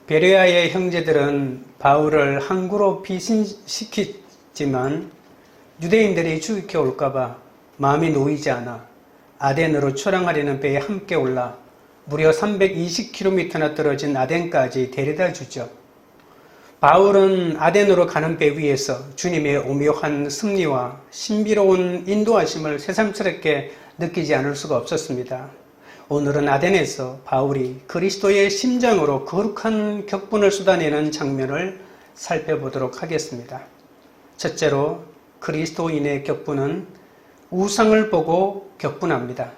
베레아의 형제들은 바울을 항구로 피신시키지만 유대인들이 추격해 올까봐 마음이 놓이지 않아 아덴으로 출항하려는 배에 함께 올라 무려 320km나 떨어진 아덴까지 데려다 주죠. 바울은 아덴으로 가는 배 위에서 주님의 오묘한 섭리와 신비로운 인도하심을 새삼스럽게 느끼지 않을 수가 없었습니다. 오늘은 아덴에서 바울이 그리스도의 심장으로 거룩한 격분을 쏟아내는 장면을 살펴보도록 하겠습니다. 첫째로 그리스도인의 격분은 우상을 보고 격분합니다.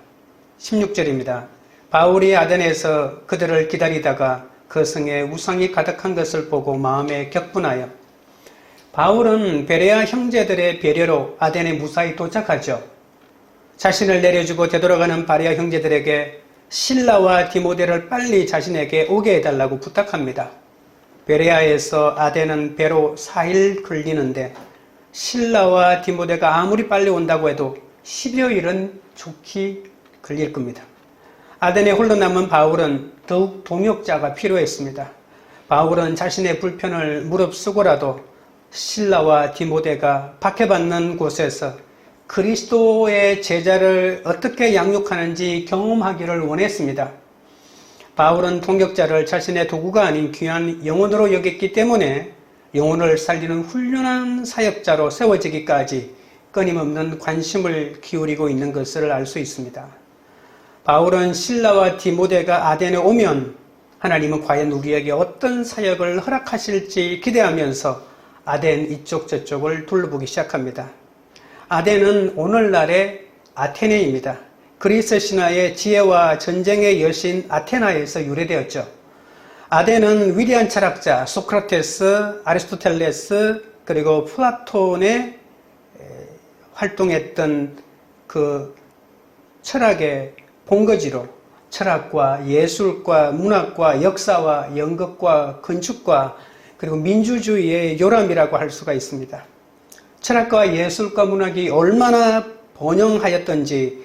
16절입니다. 바울이 아덴에서 그들을 기다리다가 그 성에 우상이 가득한 것을 보고 마음에 격분하여 바울은 베레아 형제들의 배려로 아덴에 무사히 도착하죠. 자신을 내려주고 되돌아가는 베레아 형제들에게 실라와 디모데를 빨리 자신에게 오게 해달라고 부탁합니다. 베레아에서 아덴은 배로 4일 걸리는데 실라와 디모데가 아무리 빨리 온다고 해도 10여일은 좋게 걸릴 겁니다. 아덴에 홀로 남은 바울은 더욱 동역자가 필요했습니다. 바울은 자신의 불편을 무릅쓰고라도 실라와 디모데가 박해받는 곳에서 그리스도의 제자를 어떻게 양육하는지 경험하기를 원했습니다. 바울은 동역자를 자신의 도구가 아닌 귀한 영혼으로 여겼기 때문에 영혼을 살리는 훌륭한 사역자로 세워지기까지 끊임없는 관심을 기울이고 있는 것을 알 수 있습니다. 바울은 실라와 디모데가 아덴에 오면 하나님은 과연 우리에게 어떤 사역을 허락하실지 기대하면서 아덴 이쪽 저쪽을 둘러보기 시작합니다. 아덴은 오늘날의 아테네입니다. 그리스 신화의 지혜와 전쟁의 여신 아테나에서 유래되었죠. 아덴은 위대한 철학자 소크라테스, 아리스토텔레스 그리고 플라톤의 활동했던 그 철학의 본거지로 철학과 예술과 문학과 역사와 연극과 건축과 그리고 민주주의의 요람이라고 할 수가 있습니다. 철학과 예술과 문학이 얼마나 번영하였던지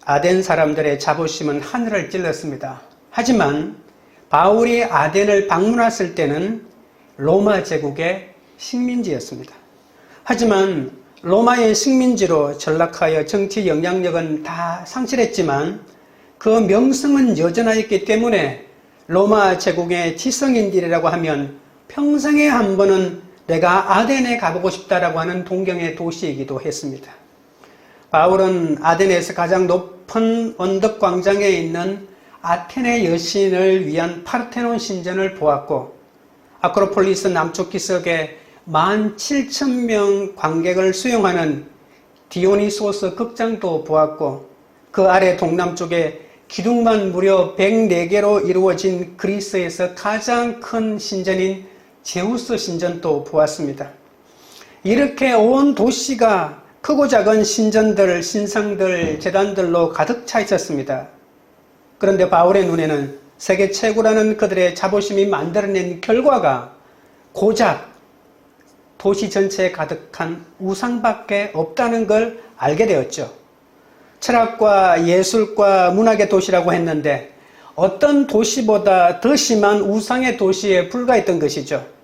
아덴 사람들의 자부심은 하늘을 찔렀습니다. 하지만 바울이 아덴을 방문했을 때는 로마 제국의 식민지였습니다. 하지만 로마의 식민지로 전락하여 정치 영향력은 다 상실했지만 그 명성은 여전하였기 때문에 로마 제국의 지성인들이라고 하면 평생에 한 번은 내가 아덴에 가보고 싶다라고 하는 동경의 도시이기도 했습니다. 바울은 아덴에서 가장 높은 언덕 광장에 있는 아테네 여신을 위한 파르테논 신전을 보았고 아크로폴리스 남쪽 기슭에 17,000명 관객을 수용하는 디오니소스 극장도 보았고 그 아래 동남쪽에 기둥만 무려 104개로 이루어진 그리스에서 가장 큰 신전인 제우스 신전도 보았습니다. 이렇게 온 도시가 크고 작은 신전들, 신상들, 제단들로 가득 차 있었습니다. 그런데 바울의 눈에는 세계 최고라는 그들의 자부심이 만들어낸 결과가 고작 도시 전체에 가득한 우상밖에 없다는 걸 알게 되었죠. 철학과 예술과 문학의 도시라고 했는데 어떤 도시보다 더 심한 우상의 도시에 불과했던 것이죠.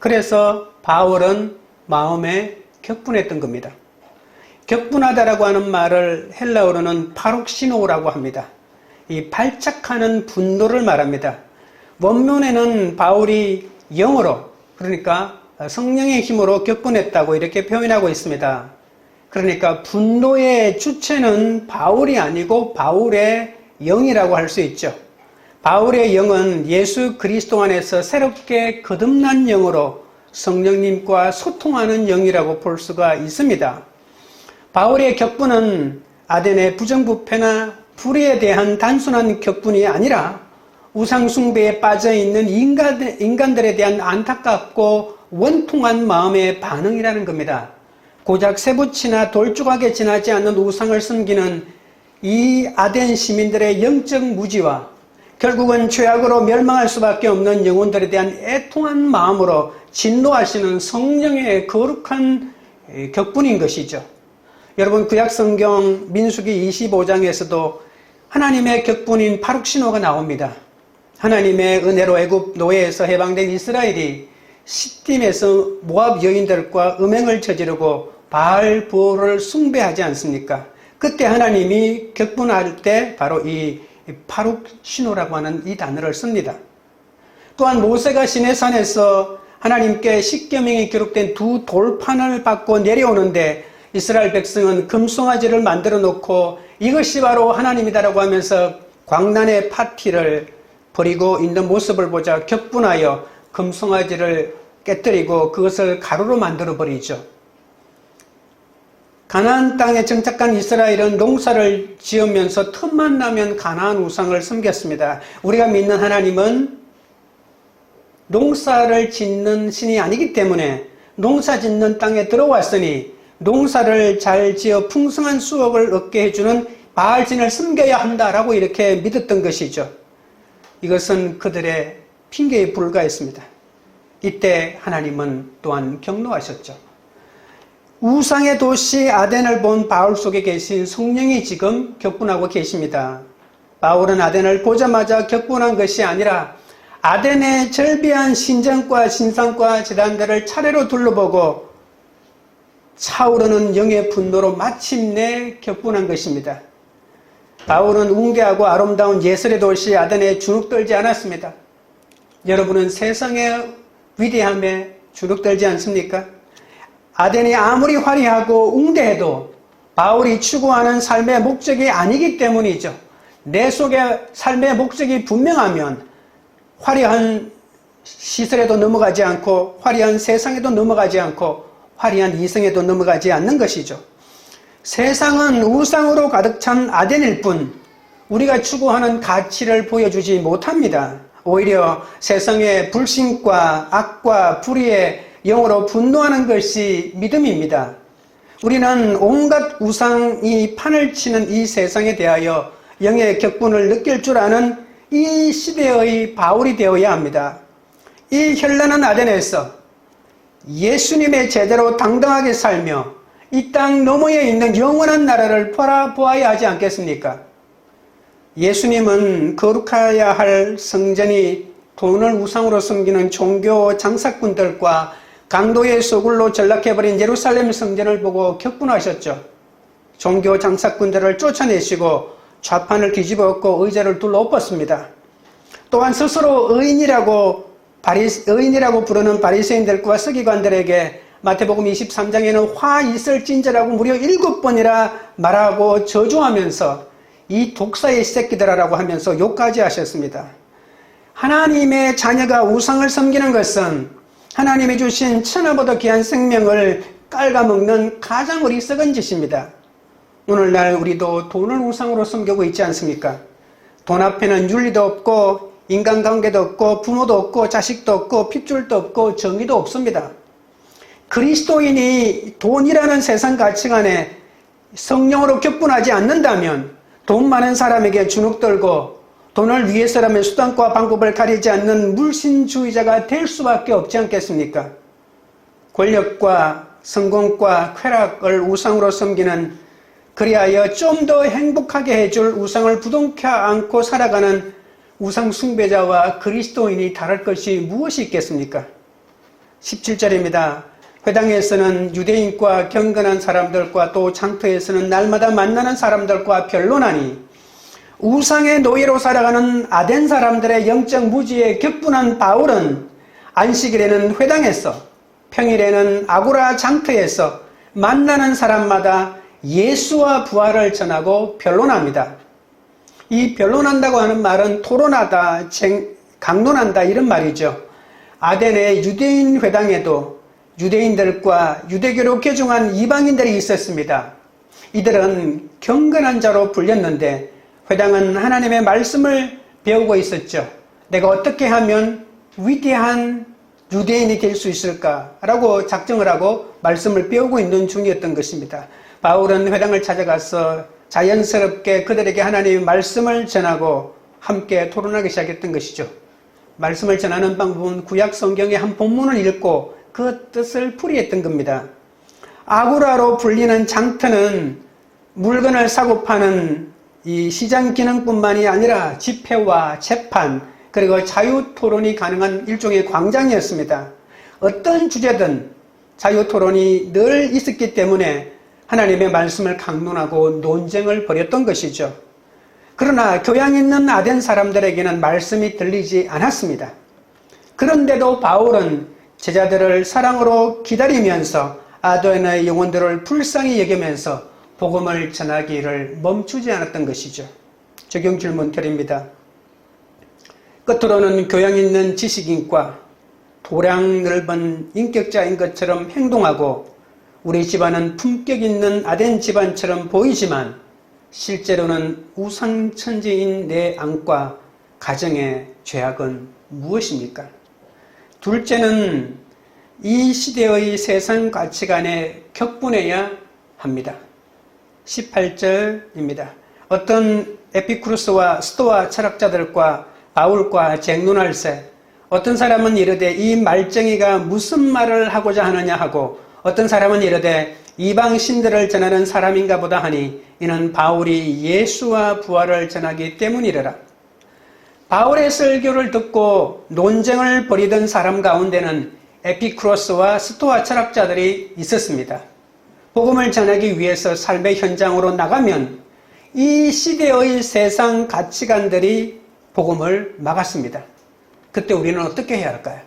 그래서 바울은 마음에 격분했던 겁니다. 격분하다라고 하는 말을 헬라어로는 파록시노라고 합니다. 이 발작하는 분노를 말합니다. 원문에는 바울이 영어로 그러니까 성령의 힘으로 격분했다고 이렇게 표현하고 있습니다. 그러니까 분노의 주체는 바울이 아니고 바울의 영이라고 할 수 있죠. 바울의 영은 예수 그리스도 안에서 새롭게 거듭난 영으로 성령님과 소통하는 영이라고 볼 수가 있습니다. 바울의 격분은 아덴의 부정부패나 불의에 대한 단순한 격분이 아니라 우상숭배에 빠져있는 인간들에 대한 안타깝고 원통한 마음의 반응이라는 겁니다. 고작 쇠붙이나 돌조각에 지나지 않는 우상을 섬기는 이 아덴 시민들의 영적 무지와 결국은 죄악으로 멸망할 수밖에 없는 영혼들에 대한 애통한 마음으로 진노하시는 성령의 거룩한 격분인 것이죠. 여러분 구약성경 민수기 25장에서도 하나님의 격분인 파룩신호가 나옵니다. 하나님의 은혜로 애굽 노예에서 해방된 이스라엘이 시딤에서 모압 여인들과 음행을 저지르고 바알 부호를 숭배하지 않습니까? 그때 하나님이 격분할 때 바로 이 파룩 신호라고 하는 이 단어를 씁니다. 또한 모세가 시내산에서 하나님께 십계명이 기록된 두 돌판을 받고 내려오는데 이스라엘 백성은 금송아지를 만들어 놓고 이것이 바로 하나님이다라고 하면서 광란의 파티를 벌이고 있는 모습을 보자 격분하여 금송아지를 깨뜨리고 그것을 가루로 만들어 버리죠. 가나안 땅에 정착한 이스라엘은 농사를 지으면서 틈만 나면 가나안 우상을 섬겼습니다. 우리가 믿는 하나님은 농사를 짓는 신이 아니기 때문에 농사 짓는 땅에 들어왔으니 농사를 잘 지어 풍성한 수확을 얻게 해주는 바알신을 섬겨야 한다라고 이렇게 믿었던 것이죠. 이것은 그들의 핑계에 불과했습니다. 이때 하나님은 또한 경노하셨죠. 우상의 도시 아덴을 본 바울 속에 계신 성령이 지금 격분하고 계십니다. 바울은 아덴을 보자마자 격분한 것이 아니라 아덴의 절비한 신전과 신상과 제단들을 차례로 둘러보고 차오르는 영의 분노로 마침내 격분한 것입니다. 바울은 웅대하고 아름다운 예술의 도시 아덴에 주눅들지 않았습니다. 여러분은 세상의 위대함에 주눅들지 않습니까? 아덴이 아무리 화려하고 웅대해도 바울이 추구하는 삶의 목적이 아니기 때문이죠. 내 속에 삶의 목적이 분명하면 화려한 시설에도 넘어가지 않고 화려한 세상에도 넘어가지 않고 화려한 이성에도 넘어가지 않는 것이죠. 세상은 우상으로 가득 찬 아덴일 뿐 우리가 추구하는 가치를 보여주지 못합니다. 오히려 세상의 불신과 악과 불의에 영으로 분노하는 것이 믿음입니다. 우리는 온갖 우상이 판을 치는 이 세상에 대하여 영의 격분을 느낄 줄 아는 이 시대의 바울이 되어야 합니다. 이 현란한 아덴에서 예수님의 제대로 당당하게 살며 이 땅 너머에 있는 영원한 나라를 바라보아야 하지 않겠습니까? 예수님은 거룩해야 할 성전이 돈을 우상으로 섬기는 종교 장사꾼들과 강도의 소굴로 전락해버린 예루살렘 성전을 보고 격분하셨죠. 종교 장사꾼들을 쫓아내시고 좌판을 뒤집어 엎고 의자를 둘러 엎었습니다. 또한 스스로 의인이라고 부르는 바리새인들과 서기관들에게 마태복음 23장에는 화 있을진저라고 무려 7번이나 말하고 저주하면서 이 독사의 새끼들아라고 하면서 욕까지 하셨습니다. 하나님의 자녀가 우상을 섬기는 것은 하나님이 주신 천하보다 귀한 생명을 깔아먹는 가장 어리석은 짓입니다. 오늘날 우리도 돈을 우상으로 섬기고 있지 않습니까? 돈 앞에는 윤리도 없고 인간관계도 없고 부모도 없고 자식도 없고 핏줄도 없고 정의도 없습니다. 그리스도인이 돈이라는 세상 가치관에 성령으로 격분하지 않는다면 돈 많은 사람에게 주눅들고 돈을 위해서라면 수단과 방법을 가리지 않는 물신주의자가 될 수밖에 없지 않겠습니까? 권력과 성공과 쾌락을 우상으로 섬기는 그리하여 좀 더 행복하게 해줄 우상을 부둥켜 안고 살아가는 우상 숭배자와 그리스도인이 다를 것이 무엇이 있겠습니까? 17절입니다. 회당에서는 유대인과 경건한 사람들과 또 장터에서는 날마다 만나는 사람들과 변론하니 우상의 노예로 살아가는 아덴 사람들의 영적 무지에 격분한 바울은 안식일에는 회당에서 평일에는 아고라 장터에서 만나는 사람마다 예수와 부활을 전하고 변론합니다. 이 변론한다고 하는 말은 토론하다, 강론한다 이런 말이죠. 아덴의 유대인 회당에도 유대인들과 유대교로 개종한 이방인들이 있었습니다. 이들은 경건한 자로 불렸는데 회당은 하나님의 말씀을 배우고 있었죠. 내가 어떻게 하면 위대한 유대인이 될 수 있을까라고 작정을 하고 말씀을 배우고 있는 중이었던 것입니다. 바울은 회당을 찾아가서 자연스럽게 그들에게 하나님의 말씀을 전하고 함께 토론하기 시작했던 것이죠. 말씀을 전하는 방법은 구약 성경의 한 본문을 읽고 그 뜻을 풀이했던 겁니다. 아고라로 불리는 장터는 물건을 사고 파는 이 시장 기능뿐만이 아니라 집회와 재판, 그리고 자유 토론이 가능한 일종의 광장이었습니다. 어떤 주제든 자유 토론이 늘 있었기 때문에 하나님의 말씀을 강론하고 논쟁을 벌였던 것이죠. 그러나 교양 있는 아덴 사람들에게는 말씀이 들리지 않았습니다. 그런데도 바울은 제자들을 사랑으로 기다리면서 아덴의 영혼들을 불쌍히 여기면서 복음을 전하기를 멈추지 않았던 것이죠. 적용 질문 드립니다. 끝으로는 교양 있는 지식인과 도량 넓은 인격자인 것처럼 행동하고 우리 집안은 품격 있는 아덴 집안처럼 보이지만 실제로는 우상천지인 내 안과 가정의 죄악은 무엇입니까? 둘째는 이 시대의 세상 가치관에 격분해야 합니다. 18절입니다. 어떤 에피쿠로스와 스토아 철학자들과 바울과 쟁론할세 어떤 사람은 이르되 이 말쟁이가 무슨 말을 하고자 하느냐 하고 어떤 사람은 이르되 이방 신들을 전하는 사람인가 보다 하니 이는 바울이 예수와 부활을 전하기 때문이래라. 바울의 설교를 듣고 논쟁을 벌이던 사람 가운데는 에피쿠로스와 스토아 철학자들이 있었습니다. 복음을 전하기 위해서 삶의 현장으로 나가면 이 시대의 세상 가치관들이 복음을 막았습니다. 그때 우리는 어떻게 해야 할까요?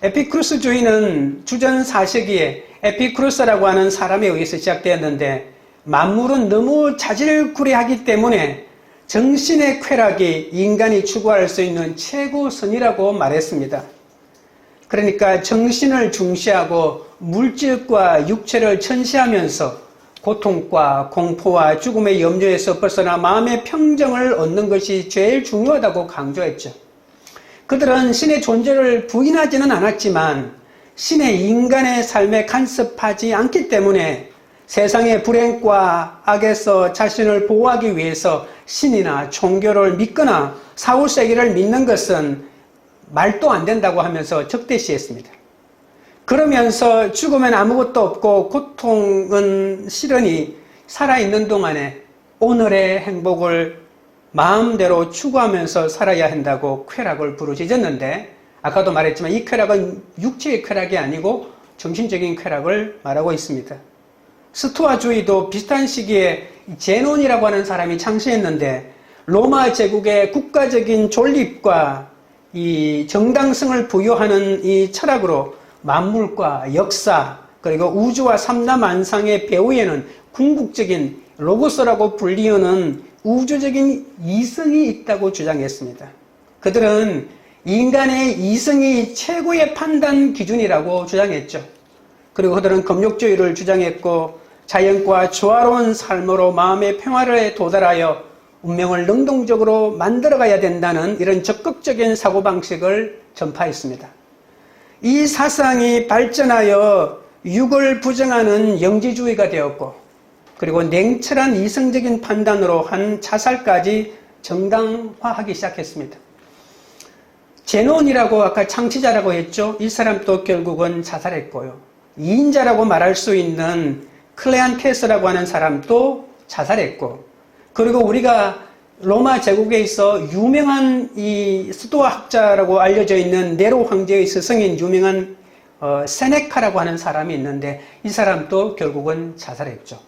에피쿠로스주의는 주전 4세기에 에피쿠로스라고 하는 사람에 의해서 시작되었는데 만물은 너무 자질구레하기 때문에 정신의 쾌락이 인간이 추구할 수 있는 최고선이라고 말했습니다. 그러니까 정신을 중시하고 물질과 육체를 천시하면서 고통과 공포와 죽음의 염려에서 벗어나 마음의 평정을 얻는 것이 제일 중요하다고 강조했죠. 그들은 신의 존재를 부인하지는 않았지만 신의 인간의 삶에 간섭하지 않기 때문에 세상의 불행과 악에서 자신을 보호하기 위해서 신이나 종교를 믿거나 사후세계를 믿는 것은 말도 안 된다고 하면서 적대시했습니다. 그러면서 죽으면 아무것도 없고 고통은 싫으니 살아있는 동안에 오늘의 행복을 마음대로 추구하면서 살아야 한다고 쾌락을 부르짖었는데 아까도 말했지만 이 쾌락은 육체의 쾌락이 아니고 정신적인 쾌락을 말하고 있습니다. 스토아주의도 비슷한 시기에 제논이라고 하는 사람이 창시했는데 로마 제국의 국가적인 존립과 이 정당성을 부여하는 이 철학으로 만물과 역사 그리고 우주와 삼라만상의 배후에는 궁극적인 로고스라고 불리우는 우주적인 이성이 있다고 주장했습니다. 그들은 인간의 이성이 최고의 판단 기준이라고 주장했죠. 그리고 그들은 금욕주의를 주장했고 자연과 조화로운 삶으로 마음의 평화를 도달하여 운명을 능동적으로 만들어가야 된다는 이런 적극적인 사고방식을 전파했습니다. 이 사상이 발전하여 육을 부정하는 영지주의가 되었고 그리고 냉철한 이성적인 판단으로 한 자살까지 정당화하기 시작했습니다. 제논이라고 아까 창시자라고 했죠. 이 사람도 결국은 자살했고요. 이인자라고 말할 수 있는 클레안테스라고 하는 사람도 자살했고 그리고 우리가 로마 제국에 있어 유명한 이 스토아 학자라고 알려져 있는 네로 황제의 스승인 유명한 세네카라고 하는 사람이 있는데 이 사람도 결국은 자살했죠.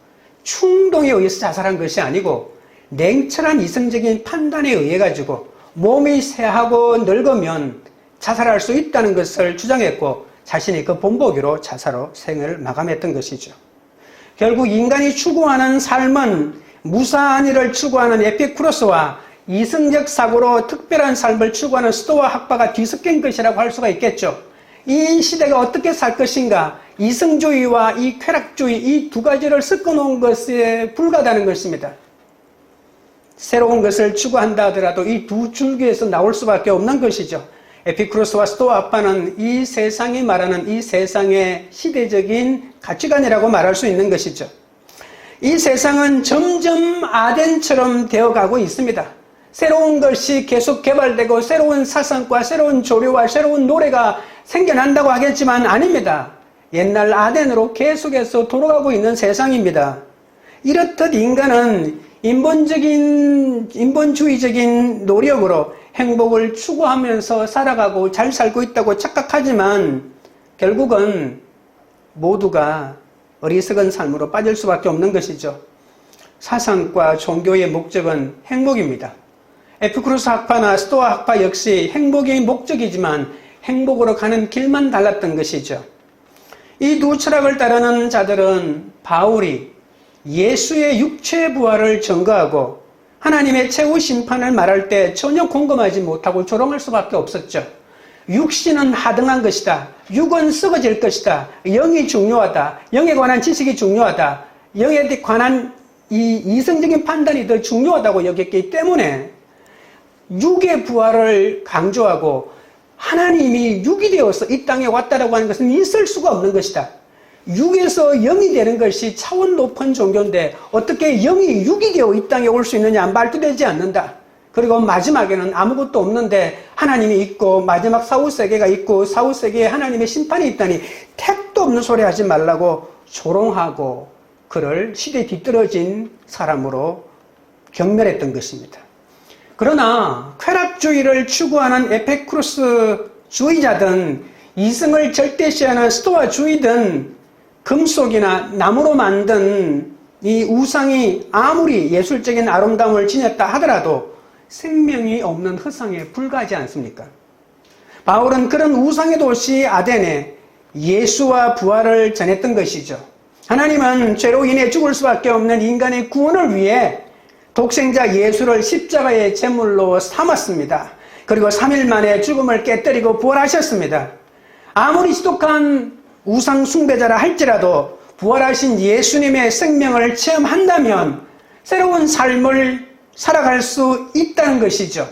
충동에 의해서 자살한 것이 아니고 냉철한 이성적인 판단에 의해 가지고 몸이 쇠하고 늙으면 자살할 수 있다는 것을 주장했고 자신이 그 본보기로 자살로 생을 마감했던 것이죠. 결국 인간이 추구하는 삶은 무사한 일을 추구하는 에피쿠로스와 이성적 사고로 특별한 삶을 추구하는 스토아 학파가 뒤섞인 것이라고 할 수가 있겠죠. 이 시대가 어떻게 살 것인가, 이성주의와 이 쾌락주의 이 두 가지를 섞어놓은 것에 불과하다는 것입니다. 새로운 것을 추구한다 하더라도 이 두 줄기에서 나올 수밖에 없는 것이죠. 에피쿠로스와 스토아 학파는 이 세상이 말하는 이 세상의 시대적인 가치관이라고 말할 수 있는 것이죠. 이 세상은 점점 아덴처럼 되어가고 있습니다. 새로운 것이 계속 개발되고 새로운 사상과 새로운 조류와 새로운 노래가 생겨난다고 하겠지만 아닙니다. 옛날 아덴으로 계속해서 돌아가고 있는 세상입니다. 이렇듯 인간은 인본주의적인 노력으로 행복을 추구하면서 살아가고 잘 살고 있다고 착각하지만 결국은 모두가 어리석은 삶으로 빠질 수밖에 없는 것이죠. 사상과 종교의 목적은 행복입니다. 에피쿠로스 학파나 스토아 학파 역시 행복이 목적이지만 행복으로 가는 길만 달랐던 것이죠. 이 두 철학을 따르는 자들은 바울이 예수의 육체 부활을 증거하고 하나님의 최후 심판을 말할 때 전혀 공감하지 못하고 조롱할 수밖에 없었죠. 육신은 하등한 것이다. 육은 썩어질 것이다. 영이 중요하다. 영에 관한 지식이 중요하다. 영에 관한 이 이성적인 판단이 더 중요하다고 여겼기 때문에 육의 부활을 강조하고 하나님이 육이 되어서 이 땅에 왔다라고 하는 것은 있을 수가 없는 것이다. 육에서 영이 되는 것이 차원 높은 종교인데 어떻게 영이 육이 되어 이 땅에 올 수 있느냐? 말도 되지 않는다. 그리고 마지막에는 아무것도 없는데 하나님이 있고 마지막 사후세계가 있고 사후세계에 하나님의 심판이 있다니 택도 없는 소리 하지 말라고 조롱하고 그를 시대에 뒤떨어진 사람으로 경멸했던 것입니다. 그러나 쾌락주의를 추구하는 에피쿠로스주의자든 이성을 절대시하는 스토아주의든 금속이나 나무로 만든 이 우상이 아무리 예술적인 아름다움을 지녔다 하더라도 생명이 없는 흙상에 불과하지 않습니까? 바울은 그런 우상의 도시 아덴에 예수와 부활을 전했던 것이죠. 하나님은 죄로 인해 죽을 수밖에 없는 인간의 구원을 위해 독생자 예수를 십자가의 제물로 삼았습니다. 그리고 3일 만에 죽음을 깨뜨리고 부활하셨습니다. 아무리 지독한 우상 숭배자라 할지라도 부활하신 예수님의 생명을 체험한다면 새로운 삶을 살아갈 수 있다는 것이죠.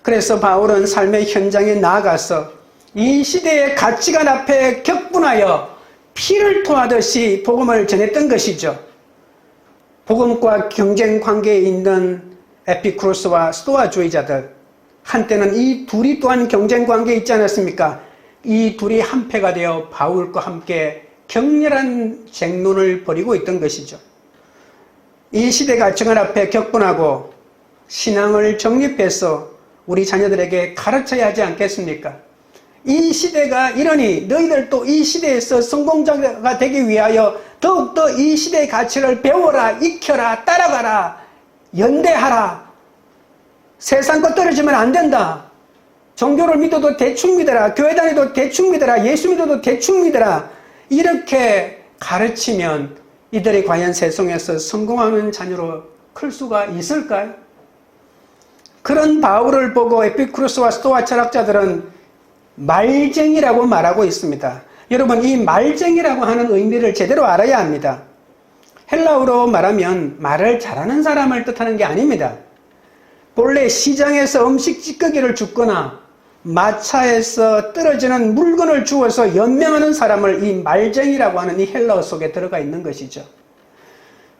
그래서 바울은 삶의 현장에 나아가서 이 시대의 가치관 앞에 격분하여 피를 토하듯이 복음을 전했던 것이죠. 복음과 경쟁 관계에 있는 에피쿠로스와 스토아주의자들, 한때는 이 둘이 또한 경쟁 관계에 있지 않았습니까? 이 둘이 한패가 되어 바울과 함께 격렬한 쟁론을 벌이고 있던 것이죠. 이 시대 가치관 앞에 격분하고 신앙을 정립해서 우리 자녀들에게 가르쳐야 하지 않겠습니까? 이 시대가 이러니 너희들도 이 시대에서 성공자가 되기 위하여 더욱더 이 시대의 가치를 배워라, 익혀라, 따라가라, 연대하라. 세상 것 떨어지면 안 된다. 종교를 믿어도 대충 믿어라. 교회 다니도 대충 믿어라. 예수 믿어도 대충 믿어라. 이렇게 가르치면 이들이 과연 세상에서 성공하는 자녀로 클 수가 있을까요? 그런 바울을 보고 에피쿠로스와 스토아 철학자들은 말쟁이라고 말하고 있습니다. 여러분, 이 말쟁이라고 하는 의미를 제대로 알아야 합니다. 헬라어로 말하면 말을 잘하는 사람을 뜻하는 게 아닙니다. 본래 시장에서 음식 찌꺼기를 줍거나 마차에서 떨어지는 물건을 주워서 연명하는 사람을 이 말쟁이라고 하는 이 헬라어 속에 들어가 있는 것이죠.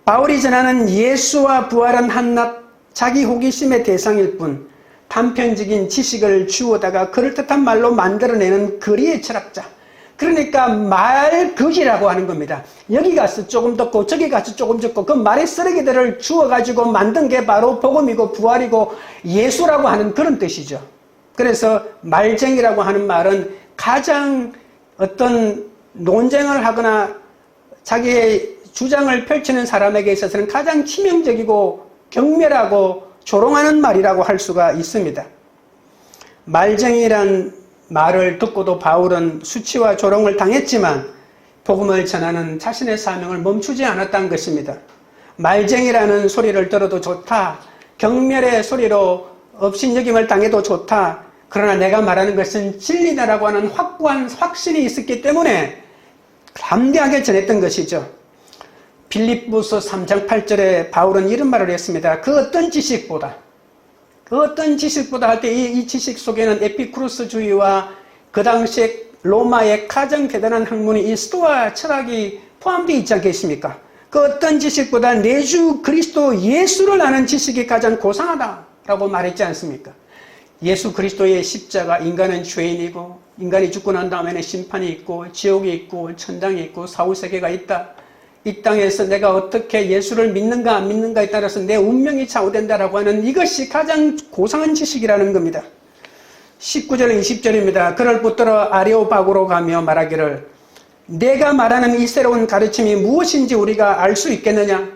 바울이 전하는 예수와 부활은 한낱 자기 호기심의 대상일 뿐 단편적인 지식을 주워다가 그럴듯한 말로 만들어내는 거리의 철학자. 그러니까 말거지라고 하는 겁니다. 여기 가서 조금 듣고 저기 가서 조금 듣고 그 말의 쓰레기들을 주워가지고 만든 게 바로 복음이고 부활이고 예수라고 하는 그런 뜻이죠. 그래서 말쟁이라고 하는 말은 가장 어떤 논쟁을 하거나 자기의 주장을 펼치는 사람에게 있어서는 가장 치명적이고 경멸하고 조롱하는 말이라고 할 수가 있습니다. 말쟁이란 말을 듣고도 바울은 수치와 조롱을 당했지만 복음을 전하는 자신의 사명을 멈추지 않았다는 것입니다. 말쟁이라는 소리를 들어도 좋다. 경멸의 소리로 업신여김을 당해도 좋다. 그러나 내가 말하는 것은 진리다라고 하는 확고한 확신이 있었기 때문에 담대하게 전했던 것이죠. 빌립보서 3장 8절에 바울은 이런 말을 했습니다. 그 어떤 지식보다 할 때 이 지식 속에는 에피쿠로스주의와 그 당시에 로마의 가장 대단한 학문이 이 스토아 철학이 포함되어 있지 않겠습니까? 그 어떤 지식보다 내 주 그리스도 예수를 아는 지식이 가장 고상하다라고 말했지 않습니까? 예수 그리스도의 십자가, 인간은 죄인이고 인간이 죽고 난 다음에는 심판이 있고 지옥이 있고 천당이 있고 사후세계가 있다. 이 땅에서 내가 어떻게 예수를 믿는가 안 믿는가에 따라서 내 운명이 좌우된다라고 하는 이것이 가장 고상한 지식이라는 겁니다. 19절 20절입니다. 그를 붙들어 아레오바고로 가며 말하기를 내가 말하는 이 새로운 가르침이 무엇인지 우리가 알 수 있겠느냐?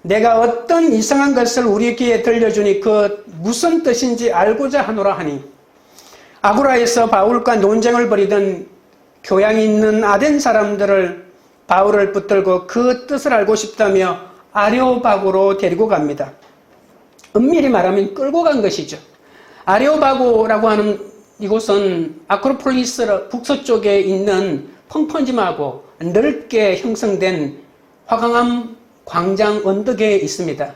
내가 어떤 이상한 것을 우리 귀에 들려주니 그 무슨 뜻인지 알고자 하노라 하니 아고라에서 바울과 논쟁을 벌이던 교양이 있는 아덴 사람들을 바울을 붙들고 그 뜻을 알고 싶다며 아레오바고로 데리고 갑니다. 엄밀히 말하면 끌고 간 것이죠. 아레오바고라고 하는 이곳은 아크로폴리스 북서쪽에 있는 펑퍼짐하고 넓게 형성된 화강암 광장 언덕에 있습니다.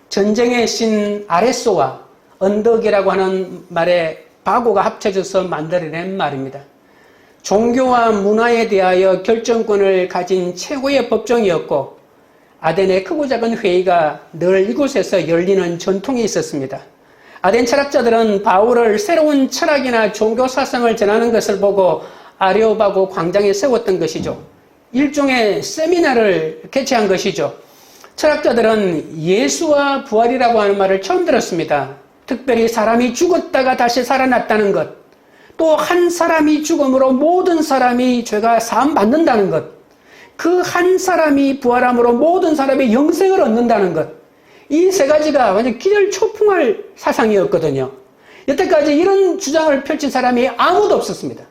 전쟁의 신 아레소와 언덕이라고 하는 말에 바고가 합쳐져서 만들어낸 말입니다. 종교와 문화에 대하여 결정권을 가진 최고의 법정이었고 아덴의 크고 작은 회의가 늘 이곳에서 열리는 전통이 있었습니다. 아덴 철학자들은 바울을 새로운 철학이나 종교 사상을 전하는 것을 보고 아레오바고 광장에 세웠던 것이죠. 일종의 세미나를 개최한 것이죠. 철학자들은 예수와 부활이라고 하는 말을 처음 들었습니다. 특별히 사람이 죽었다가 다시 살아났다는 것, 또 한 사람이 죽음으로 모든 사람이 죄가 사함 받는다는 것, 그 한 사람이 부활함으로 모든 사람이 영생을 얻는다는 것, 이 세 가지가 완전 기절초풍할 사상이었거든요. 여태까지 이런 주장을 펼친 사람이 아무도 없었습니다.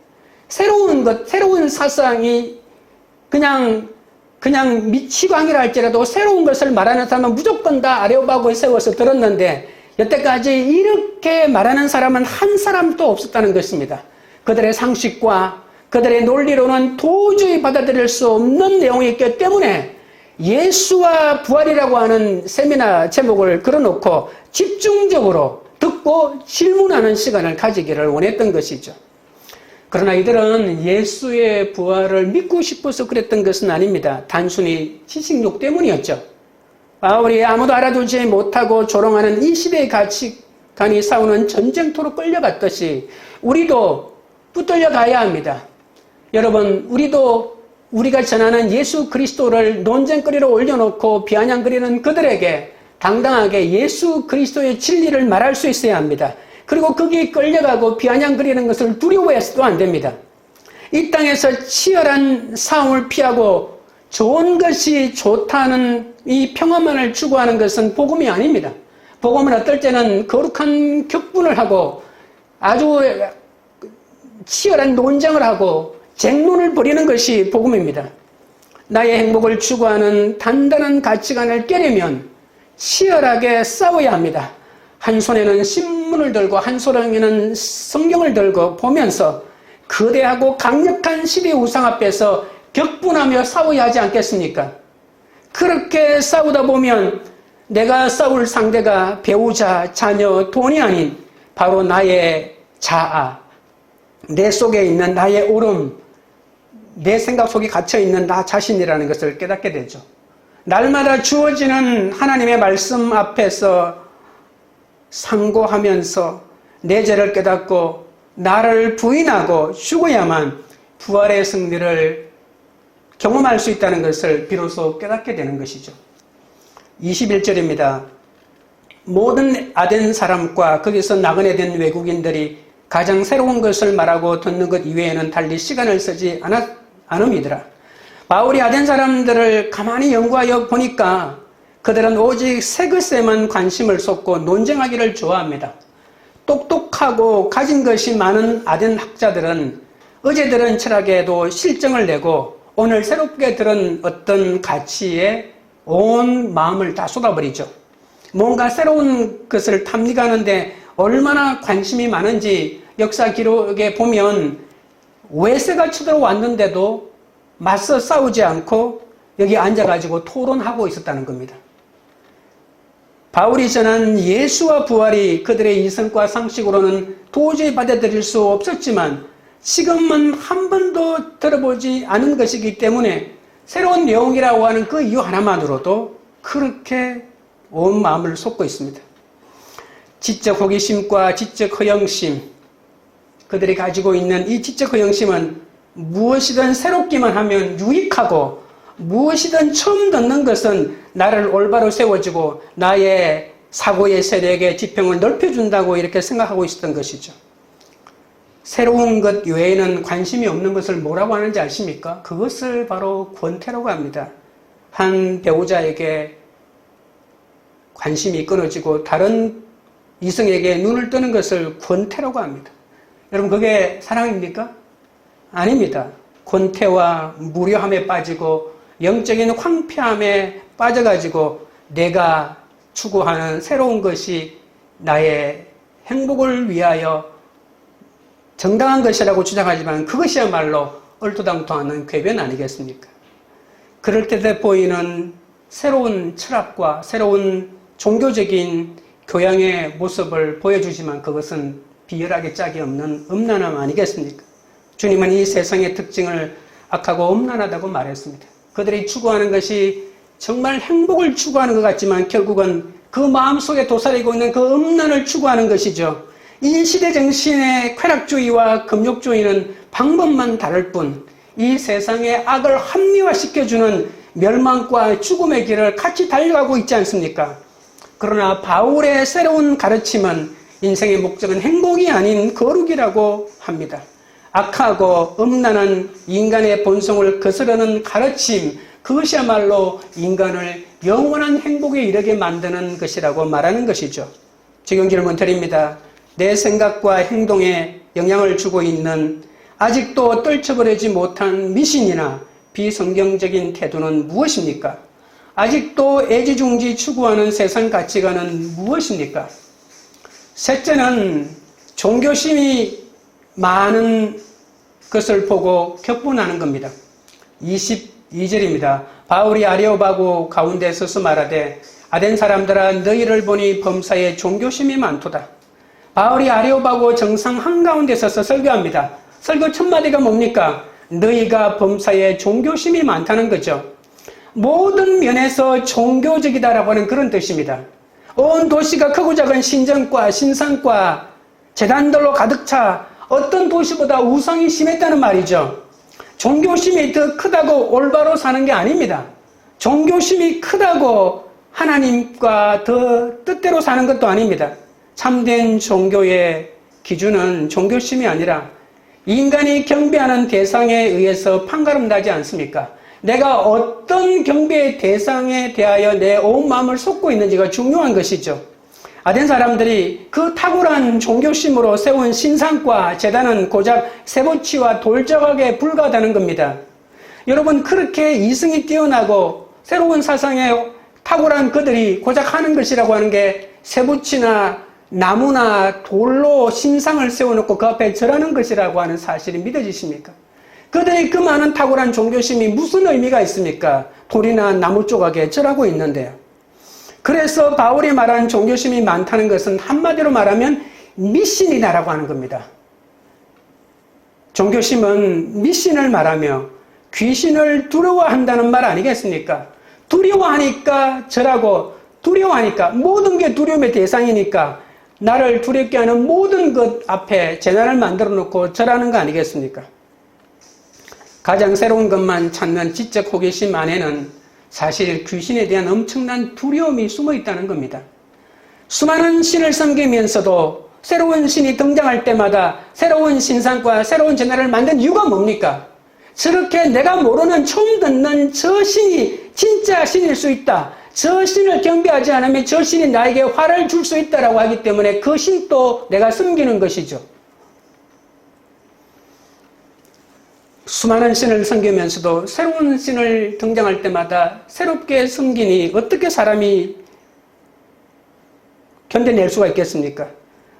새로운 것, 새로운 사상이 그냥 미치광이라 할지라도 새로운 것을 말하는 사람은 무조건 다 아레오바고에 세워서 들었는데 여태까지 이렇게 말하는 사람은 한 사람도 없었다는 것입니다. 그들의 상식과 그들의 논리로는 도저히 받아들일 수 없는 내용이 있기 때문에 예수와 부활이라고 하는 세미나 제목을 걸어놓고 집중적으로 듣고 질문하는 시간을 가지기를 원했던 것이죠. 그러나 이들은 예수의 부활을 믿고 싶어서 그랬던 것은 아닙니다. 단순히 지식욕 때문이었죠. 바울이 아무도 알아두지 못하고 조롱하는 이 시대의 가치관이 싸우는 전쟁터로 끌려갔듯이 우리도 붙들려 가야 합니다. 여러분, 우리가 전하는 예수 그리스도를 논쟁거리로 올려놓고 비아냥거리는 그들에게 당당하게 예수 그리스도의 진리를 말할 수 있어야 합니다. 그리고 거기에 끌려가고 비아냥거리는 것을 두려워해서도 안 됩니다. 이 땅에서 치열한 싸움을 피하고 좋은 것이 좋다는 이 평화만을 추구하는 것은 복음이 아닙니다. 복음은 어떨 때는 거룩한 격분을 하고 아주 치열한 논쟁을 하고 쟁론을 벌이는 것이 복음입니다. 나의 행복을 추구하는 단단한 가치관을 깨려면 치열하게 싸워야 합니다. 한 손에는 신문을 들고 한 손에는 성경을 들고 보면서 거대하고 강력한 시대의 우상 앞에서 격분하며 싸워야 하지 않겠습니까? 그렇게 싸우다 보면 내가 싸울 상대가 배우자, 자녀, 돈이 아닌 바로 나의 자아, 내 속에 있는 나의 오름, 내 생각 속에 갇혀있는 나 자신이라는 것을 깨닫게 되죠. 날마다 주어지는 하나님의 말씀 앞에서 상고하면서 내 죄를 깨닫고 나를 부인하고 죽어야만 부활의 승리를 경험할 수 있다는 것을 비로소 깨닫게 되는 것이죠. 21절입니다. 모든 아덴 사람과 거기서 나그네 된 외국인들이 가장 새로운 것을 말하고 듣는 것 이외에는 달리 시간을 쓰지 않음이더라. 바울이 아덴 사람들을 가만히 연구하여 보니까 그들은 오직 새 것에만 관심을 쏟고 논쟁하기를 좋아합니다. 똑똑하고 가진 것이 많은 아덴 학자들은 어제 들은 철학에도 실정을 내고 오늘 새롭게 들은 어떤 가치에 온 마음을 다 쏟아버리죠. 뭔가 새로운 것을 탐닉하는데 얼마나 관심이 많은지 역사 기록에 보면 외세가 쳐들어왔는데도 맞서 싸우지 않고 여기 앉아가지고 토론하고 있었다는 겁니다. 바울이 전한 예수와 부활이 그들의 이성과 상식으로는 도저히 받아들일 수 없었지만 지금은 한 번도 들어보지 않은 것이기 때문에 새로운 내용이라고 하는 그 이유 하나만으로도 그렇게 온 마음을 쏟고 있습니다. 지적 호기심과 지적 허영심, 그들이 가지고 있는 이 지적 허영심은 무엇이든 새롭기만 하면 유익하고 무엇이든 처음 듣는 것은 나를 올바로 세워주고 나의 사고의 세력의 지평을 넓혀준다고 이렇게 생각하고 있었던 것이죠. 새로운 것 외에는 관심이 없는 것을 뭐라고 하는지 아십니까? 그것을 바로 권태라고 합니다. 한 배우자에게 관심이 끊어지고 다른 이성에게 눈을 뜨는 것을 권태라고 합니다. 여러분, 그게 사랑입니까? 아닙니다. 권태와 무료함에 빠지고 영적인 황폐함에 빠져가지고 내가 추구하는 새로운 것이 나의 행복을 위하여 정당한 것이라고 주장하지만 그것이야말로 얼토당토하는 궤변 아니겠습니까? 그럴 때 보이는 새로운 철학과 새로운 종교적인 교양의 모습을 보여주지만 그것은 비열하게 짝이 없는 음란함 아니겠습니까? 주님은 이 세상의 특징을 악하고 음란하다고 말했습니다. 그들이 추구하는 것이 정말 행복을 추구하는 것 같지만 결국은 그 마음속에 도사리고 있는 그 음란을 추구하는 것이죠. 이 시대 정신의 쾌락주의와 금욕주의는 방법만 다를 뿐 이 세상의 악을 합리화시켜주는 멸망과 죽음의 길을 같이 달려가고 있지 않습니까? 그러나 바울의 새로운 가르침은 인생의 목적은 행복이 아닌 거룩이라고 합니다. 악하고 음란한 인간의 본성을 거스르는 가르침, 그것이야말로 인간을 영원한 행복에 이르게 만드는 것이라고 말하는 것이죠. 지금 질문 드립니다. 내 생각과 행동에 영향을 주고 있는 아직도 떨쳐버리지 못한 미신이나 비성경적인 태도는 무엇입니까? 아직도 애지중지 추구하는 세상 가치관은 무엇입니까? 셋째는 종교심이 많은 것을 보고 격분하는 겁니다. 22절입니다. 바울이 아레오바고 가운데 서서 말하되 아덴 사람들아 너희를 보니 범사에 종교심이 많도다. 바울이 아레오바고 정상 한가운데 서서 설교합니다. 설교 첫 마디가 뭡니까? 너희가 범사에 종교심이 많다는 거죠. 모든 면에서 종교적이다라고 하는 그런 뜻입니다. 온 도시가 크고 작은 신전과 신상과 재단들로 가득 차 어떤 도시보다 우상이 심했다는 말이죠. 종교심이 더 크다고 올바로 사는 게 아닙니다. 종교심이 크다고 하나님과 더 뜻대로 사는 것도 아닙니다. 참된 종교의 기준은 종교심이 아니라 인간이 경배하는 대상에 의해서 판가름 나지 않습니까? 내가 어떤 경배의 대상에 대하여 내 온 마음을 쏟고 있는지가 중요한 것이죠. 아덴 사람들이 그 탁월한 종교심으로 세운 신상과 제단은 고작 세보치와 돌조각에 불과하다는 겁니다. 여러분, 그렇게 이성이 뛰어나고 새로운 사상에 탁월한 그들이 고작 하는 것이라고 하는 게 세보치나 나무나 돌로 신상을 세워놓고 그 앞에 절하는 것이라고 하는 사실이 믿어지십니까? 그들의 그 많은 탁월한 종교심이 무슨 의미가 있습니까? 돌이나 나무 조각에 절하고 있는데요. 그래서 바울이 말한 종교심이 많다는 것은 한마디로 말하면 미신이다라고 하는 겁니다. 종교심은 미신을 말하며 귀신을 두려워한다는 말 아니겠습니까? 두려워하니까 절하고 두려워하니까 모든 게 두려움의 대상이니까 나를 두렵게 하는 모든 것 앞에 재난을 만들어 놓고 절하는 거 아니겠습니까? 가장 새로운 것만 찾는 지적 호기심 안에는 사실 귀신에 대한 엄청난 두려움이 숨어 있다는 겁니다. 수많은 신을 섬기면서도 새로운 신이 등장할 때마다 새로운 신상과 새로운 재난을 만든 이유가 뭡니까? 저렇게 내가 모르는 처음 듣는 저 신이 진짜 신일 수 있다. 저 신을 경배하지 않으면 저 신이 나에게 화를 줄 수 있다라고 하기 때문에 그 신도 내가 섬기는 것이죠. 수많은 신을 섬기면서도 새로운 신을 등장할 때마다 새롭게 섬기니 어떻게 사람이 견뎌낼 수가 있겠습니까?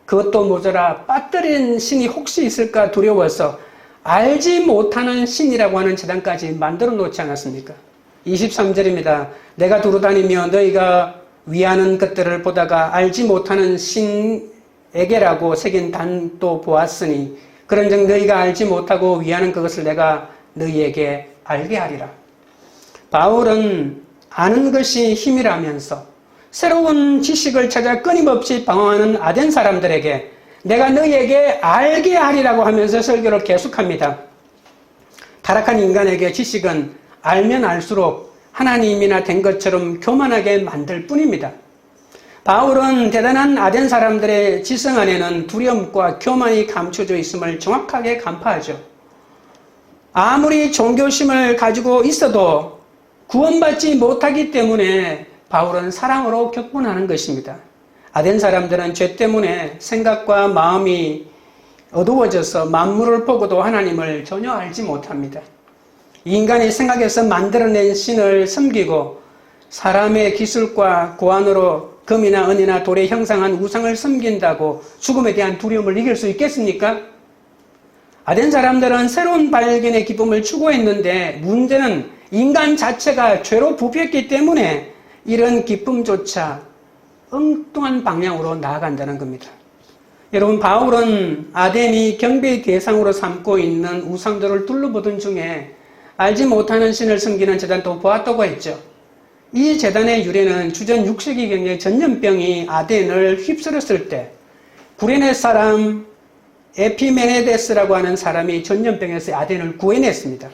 그것도 모자라 빠뜨린 신이 혹시 있을까 두려워서 알지 못하는 신이라고 하는 재단까지 만들어 놓지 않았습니까? 23절입니다. 내가 두루다니며 너희가 위하는 것들을 보다가 알지 못하는 신에게라고 새긴 단도 보았으니 그런즉 너희가 알지 못하고 위하는 그것을 내가 너희에게 알게 하리라. 바울은 아는 것이 힘이라면서 새로운 지식을 찾아 끊임없이 방황하는 아덴 사람들에게 내가 너희에게 알게 하리라고 하면서 설교를 계속합니다. 타락한 인간에게 지식은 알면 알수록 하나님이나 된 것처럼 교만하게 만들 뿐입니다. 바울은 대단한 아덴 사람들의 지성 안에는 두려움과 교만이 감춰져 있음을 정확하게 간파하죠. 아무리 종교심을 가지고 있어도 구원받지 못하기 때문에 바울은 사랑으로 격분하는 것입니다. 아덴 사람들은 죄 때문에 생각과 마음이 어두워져서 만물을 보고도 하나님을 전혀 알지 못합니다. 인간의 생각에서 만들어낸 신을 섬기고 사람의 기술과 고안으로 금이나 은이나 돌에 형상한 우상을 섬긴다고 죽음에 대한 두려움을 이길 수 있겠습니까? 아덴 사람들은 새로운 발견의 기쁨을 추구했는데 문제는 인간 자체가 죄로 부패했기 때문에 이런 기쁨조차 엉뚱한 방향으로 나아간다는 겁니다. 여러분, 바울은 아덴이 경배의 대상으로 삼고 있는 우상들을 둘러보던 중에 알지 못하는 신을 섬기는 제단도 보았다고 했죠. 이 제단의 유래는 주전 6세기경에 전염병이 아덴을 휩쓸었을 때 구레네 사람 에피메네데스라고 하는 사람이 전염병에서 아덴을 구해냈습니다.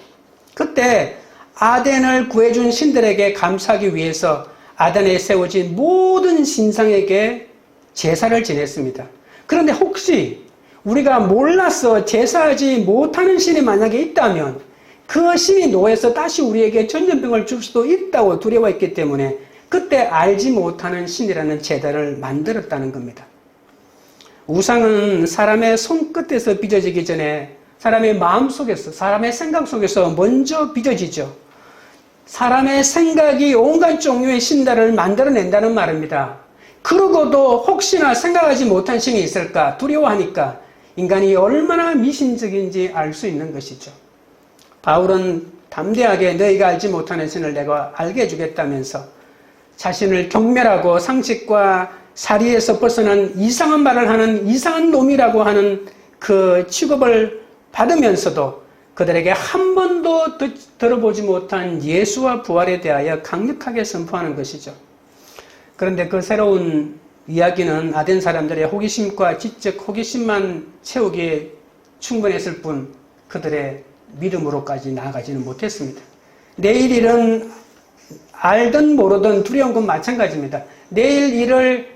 그때 아덴을 구해준 신들에게 감사하기 위해서 아덴에 세워진 모든 신상에게 제사를 지냈습니다. 그런데 혹시 우리가 몰라서 제사하지 못하는 신이 만약에 있다면 그 신이 노해서 다시 우리에게 전염병을 줄 수도 있다고 두려워했기 때문에 그때 알지 못하는 신이라는 제단을 만들었다는 겁니다. 우상은 사람의 손끝에서 빚어지기 전에 사람의 마음속에서, 사람의 생각 속에서 먼저 빚어지죠. 사람의 생각이 온갖 종류의 신들을 만들어낸다는 말입니다. 그러고도 혹시나 생각하지 못한 신이 있을까 두려워하니까 인간이 얼마나 미신적인지 알 수 있는 것이죠. 바울은 담대하게 너희가 알지 못하는 신을 내가 알게 해주겠다면서 자신을 경멸하고 상식과 사리에서 벗어난 이상한 말을 하는 이상한 놈이라고 하는 그 취급을 받으면서도 그들에게 한 번도 들어보지 못한 예수와 부활에 대하여 강력하게 선포하는 것이죠. 그런데 그 새로운 이야기는 아덴 사람들의 호기심과 지적 호기심만 채우기에 충분했을 뿐 그들의 믿음으로까지 나아가지는 못했습니다. 내일 일은 알든 모르든 두려운 건 마찬가지입니다. 내일 일을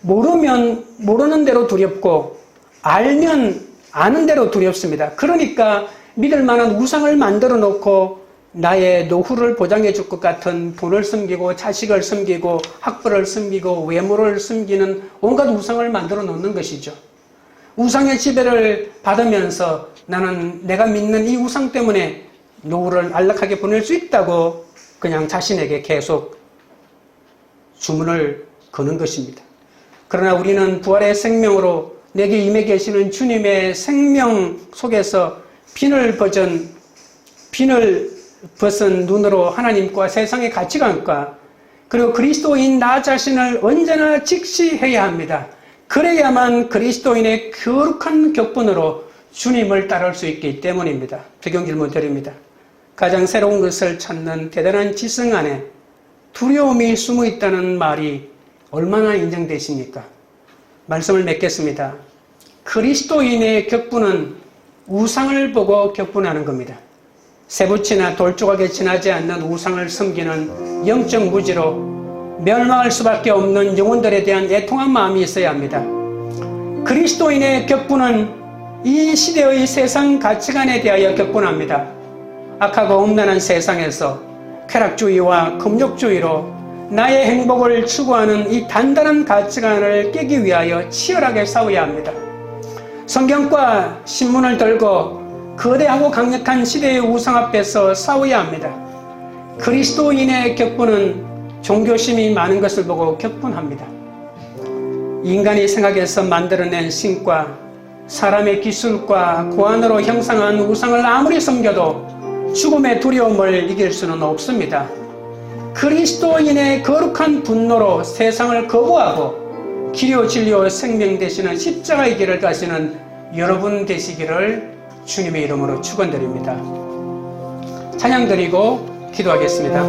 모르면 모르는 대로 두렵고 알면 아는 대로 두렵습니다. 그러니까 믿을 만한 우상을 만들어 놓고 나의 노후를 보장해 줄 것 같은 돈을 섬기고 자식을 섬기고 학벌을 섬기고 외모를 섬기는 온갖 우상을 만들어 놓는 것이죠. 우상의 지배를 받으면서 나는 내가 믿는 이 우상 때문에 노후를 안락하게 보낼 수 있다고 그냥 자신에게 계속 주문을 거는 것입니다. 그러나 우리는 부활의 생명으로 내게 임해 계시는 주님의 생명 속에서 빈을 벗은 눈으로 하나님과 세상의 가치관과 그리고 그리스도인 나 자신을 언제나 직시해야 합니다. 그래야만 그리스도인의 거룩한 격분으로 주님을 따를 수 있기 때문입니다. 적용 질문 드립니다. 가장 새로운 것을 찾는 대단한 지성 안에 두려움이 숨어 있다는 말이 얼마나 인정되십니까? 말씀을 맺겠습니다. 그리스도인의 격분은 우상을 보고 격분하는 겁니다. 쇠붙이나 돌조각에 지나지 않는 우상을 섬기는 영적 무지로 멸망할 수밖에 없는 영혼들에 대한 애통한 마음이 있어야 합니다. 그리스도인의 격분은 이 시대의 세상 가치관에 대하여 격분합니다. 악하고 음란한 세상에서 쾌락주의와 금욕주의로 나의 행복을 추구하는 이 단단한 가치관을 깨기 위하여 치열하게 싸워야 합니다. 성경과 신문을 들고 거대하고 강력한 시대의 우상 앞에서 싸워야 합니다. 그리스도인의 격분은 종교심이 많은 것을 보고 격분합니다. 인간이 생각해서 만들어낸 신과 사람의 기술과 고안으로 형상한 우상을 아무리 섬겨도 죽음의 두려움을 이길 수는 없습니다. 그리스도인의 거룩한 분노로 세상을 거부하고 기료 진료 생명 되시는 십자가의 길을 가시는 여러분 되시기를 주님의 이름으로 축원드립니다. 찬양 드리고 기도하겠습니다.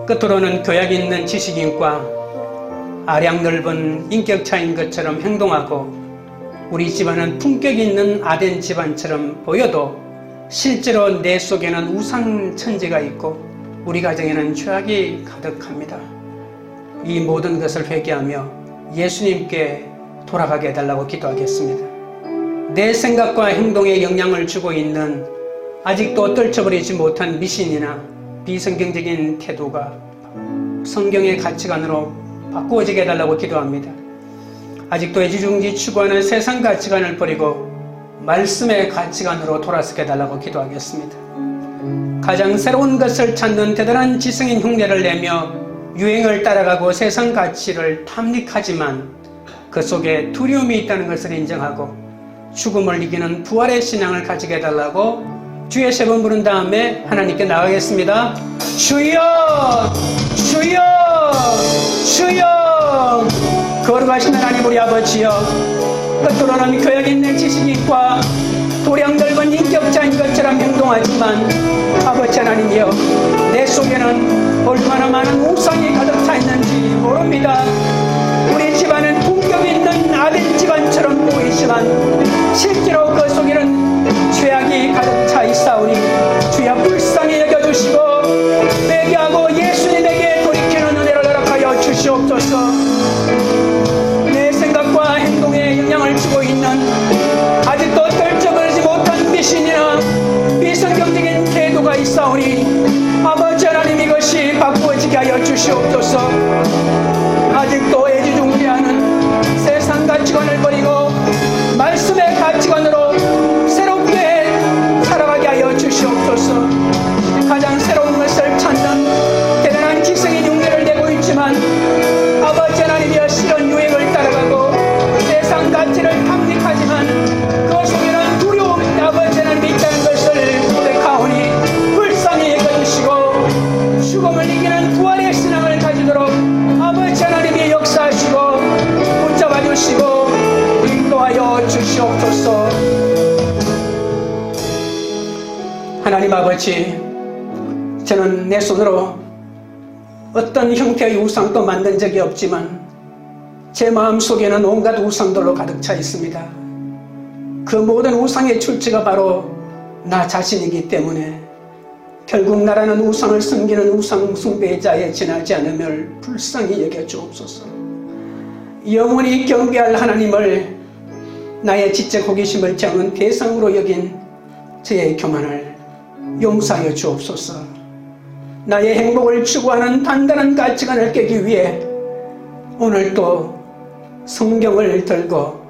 끝으로는 교양 있는 지식인과 아량 넓은 인격 차인 것처럼 행동하고 우리 집안은 품격 있는 아덴 집안처럼 보여도 실제로 내 속에는 우상 천지가 있고 우리 가정에는 죄악이 가득합니다. 이 모든 것을 회개하며 예수님께 돌아가게 해달라고 기도하겠습니다. 내 생각과 행동에 영향을 주고 있는 아직도 떨쳐버리지 못한 미신이나 비성경적인 태도가 성경의 가치관으로 바꾸어지게 해달라고 기도합니다. 아직도 애지중지 추구하는 세상 가치관을 버리고 말씀의 가치관으로 돌아서게 해달라고 기도하겠습니다. 가장 새로운 것을 찾는 대단한 지성인 흉내를 내며 유행을 따라가고 세상 가치를 탐닉하지만 그 속에 두려움이 있다는 것을 인정하고 죽음을 이기는 부활의 신앙을 가지게 해달라고 주의 세 번 부른 다음에 하나님께 나가겠습니다. 주여! 주여! 주여! 거룩하신 하나님 우리 아버지여, 끝으로는 교양 있는 지식인과 도량 넓은 인격자인 것처럼 행동하지만 아버지 하나님이여, 내 속에는 얼마나 많은 우상이 가득 차 있는지 모릅니다. 우리 집안은 품격 있는 아덴 집안처럼 보이지만 실제로 그 속에는 죄악이 가득 차 있사오니 주여 불쌍히 여겨주시고 회개하고 예수님에게 돌이키는 은혜를 허락하여 주시옵소서. 내 생각과 행동에 영향을 주고 있는 아직도 떨쳐버리지 못한 미신이나 비성경적인 태도가 있사오니 아버지 하나님 이것이 바꾸어지게 하여 주시옵소서. 아직도 애지중지하는 세상 가치관을 버리고 말씀의 가치관으로 새롭게 살아가게 하여 주시옵소서. 가장 새로운 것을 찾는 대단한 지성인 흉내를 내고 있지만 아버지 하나님이여, 실은 유행을 따라가고 세상 가치를 탐닉하지만 그 속에는 두려움 아버지 하나님이 있다는 것을 고백하오니 불쌍히 여겨주시고 죽음을 이기는 부활의 신앙을 가지도록 아버지 하나님이 역사하시고 붙잡아 주시고 인도하여 주시옵소서. 하나님 아버지, 저는 내 손으로 어떤 형태의 우상도 만든 적이 없지만 제 마음속에는 온갖 우상들로 가득 차 있습니다. 그 모든 우상의 출처가 바로 나 자신이기 때문에 결국 나라는 우상을 섬기는 우상 숭배자에 지나지 않으면 불쌍히 여겨 주옵소서. 영원히 경배할 하나님을 나의 지적 호기심을 채우는 대상으로 여긴 저의 교만을 용서하여 주옵소서. 나의 행복을 추구하는 단단한 가치관을 깨기 위해 오늘도 성경을 들고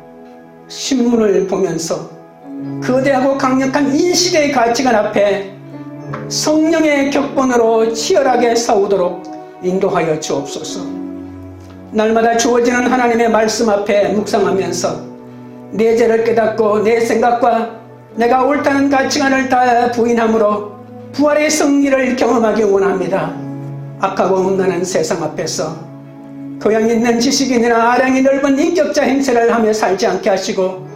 신문을 보면서 거대하고 강력한 이 시대의 가치관 앞에 성령의 격분으로 치열하게 싸우도록 인도하여 주옵소서. 날마다 주어지는 하나님의 말씀 앞에 묵상하면서 내 죄를 깨닫고 내 생각과 내가 옳다는 가치관을 다 부인함으로 부활의 승리를 경험하기 원합니다. 악하고 음란한 세상 앞에서 교양 있는 지식인이나 아량이 넓은 인격자 행세를 하며 살지 않게 하시고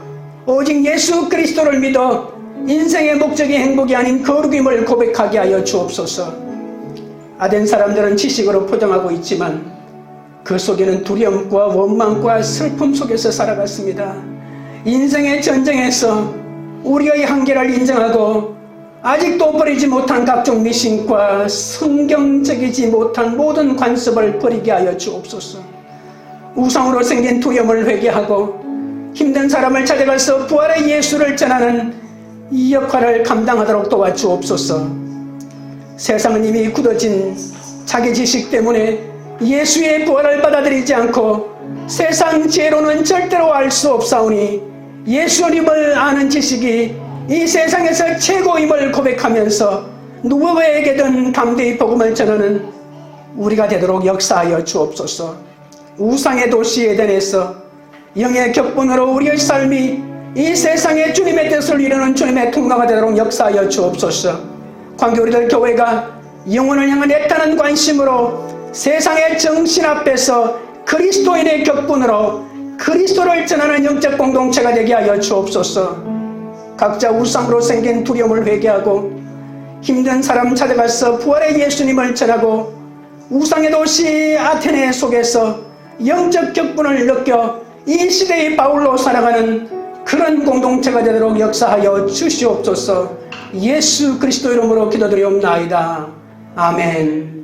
오직 예수 그리스도를 믿어 인생의 목적이 행복이 아닌 거룩임을 고백하게 하여 주옵소서. 아덴 사람들은 지식으로 포장하고 있지만 그 속에는 두려움과 원망과 슬픔 속에서 살아갔습니다. 인생의 전쟁에서 우리의 한계를 인정하고 아직도 버리지 못한 각종 미신과 성경적이지 못한 모든 관습을 버리게 하여 주옵소서. 우상으로 생긴 두려움을 회개하고 힘든 사람을 찾아가서 부활의 예수를 전하는 이 역할을 감당하도록 도와주옵소서. 세상은 이미 굳어진 자기 지식 때문에 예수의 부활을 받아들이지 않고 세상 지혜로는 절대로 알 수 없사오니 예수님을 아는 지식이 이 세상에서 최고임을 고백하면서 누구에게든 담대히 복음을 전하는 우리가 되도록 역사하여 주옵소서. 우상의 도시 에덴에서 영의 격분으로 우리의 삶이 이 세상에 주님의 뜻을 이루는 주님의 통로가 되도록 역사하여 주옵소서. 관계 우리들 교회가 영혼을 향한 애타는 관심으로 세상의 정신 앞에서 그리스도인의 격분으로 그리스도를 전하는 영적 공동체가 되게 하여 주옵소서. 각자 우상으로 생긴 두려움을 회개하고 힘든 사람 찾아가서 부활의 예수님을 전하고 우상의 도시 아테네 속에서 영적 격분을 느껴 이 시대의 바울로 살아가는 그런 공동체가 되도록 역사하여 주시옵소서. 예수 그리스도 이름으로 기도드리옵나이다. 아멘.